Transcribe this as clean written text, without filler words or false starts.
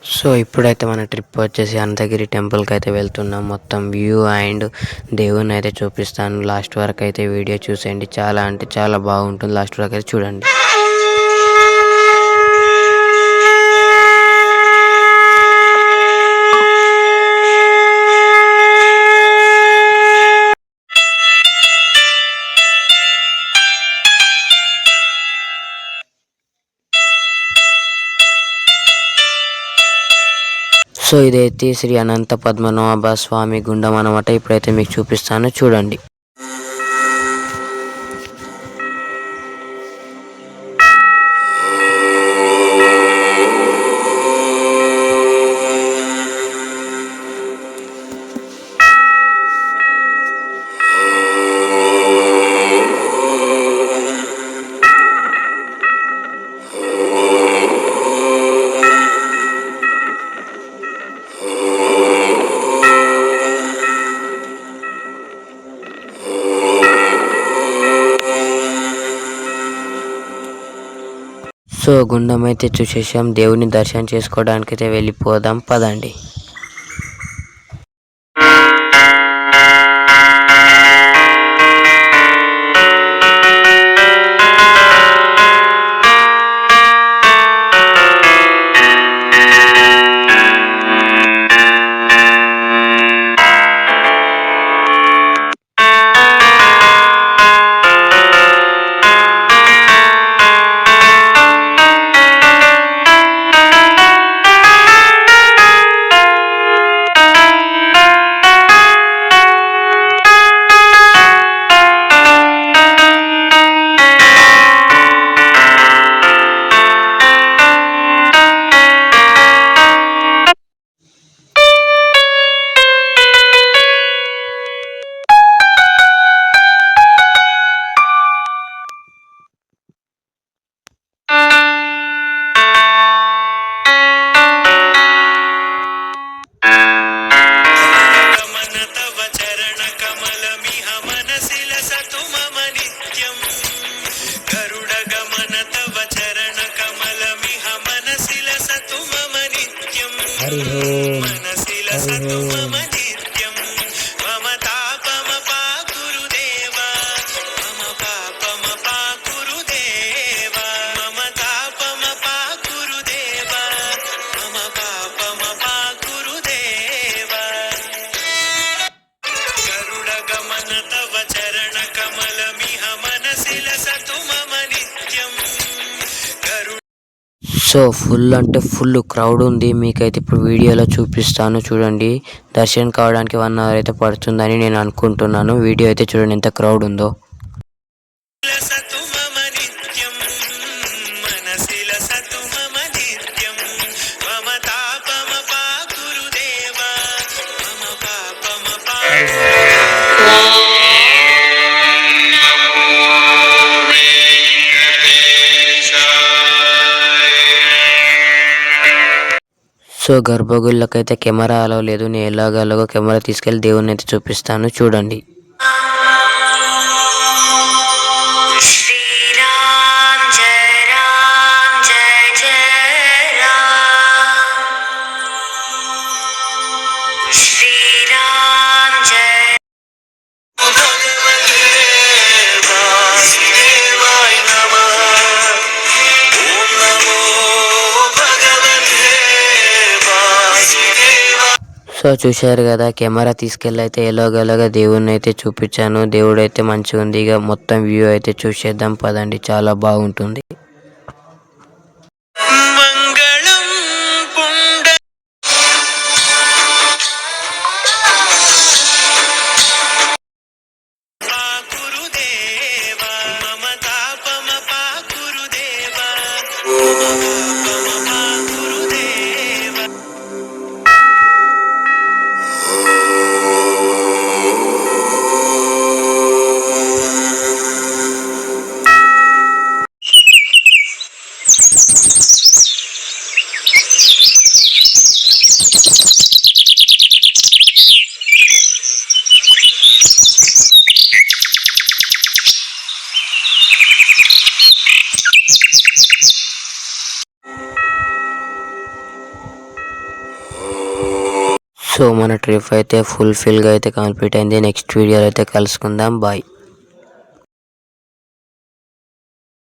So ఇప్పుడైతే మన trip వచ్చేసి అనంతగిరి టెంపుల్కి అయితే వెళ్తున్నాం. మొత్తం వ్యూ అండ్ దేవుని అయితే చూపిస్తాను. లాస్ట్ వరకు అయితే వీడియో చూసేయండి. చాలా అంటే చాలా బాగుంటుంది. లాస్ట్ వరకు అయితే చూడండి. సో ఇదైతే శ్రీ అనంత పద్మనాభ స్వామి గుండం అనమాట. ఇప్పుడైతే మీకు చూపిస్తాను, చూడండి. సో గుండం అయితే చూసేసాం. దేవుని దర్శనం చేసుకోవడానికి అయితే వెళ్ళిపోదాం పదండి. హరి ఓం హరి ఓం. సో ఫుల్ అంటే ఫుల్ క్రౌడ్ ఉంది. మీకైతే ఇప్పుడు వీడియోలో చూపిస్తాను, చూడండి. దర్శనం కావడానికి 1 అవర్ అయితే పడుతుందని నేను అనుకుంటున్నాను. వీడియో అయితే చూడండి ఎంత క్రౌడ్ ఉందో. సో గర్భగుళ్ళకైతే కెమెరా అలవ్ లేదు. నేను ఎలాగో కెమెరా తీసుకెళ్ళి దేవుని అయితే చూపిస్తాను, చూడండి. సో చూశారు కదా, కెమెరా తీసుకెళ్ళి అయితే ఎలాగోలాగా దేవుడిని అయితే చూపించాను. దేవుడు అయితే మంచిగా ఉంది. ఇక మొత్తం వ్యూ అయితే చూసేద్దాం పదండి, చాలా బాగుంటుంది. సో మన ట్రిప్ అయితే ఫుల్ఫిల్గా అయితే కంప్లీట్ అయింది. నెక్స్ట్ వీడియోలో అయితే కలుసుకుందాం. బాయ్.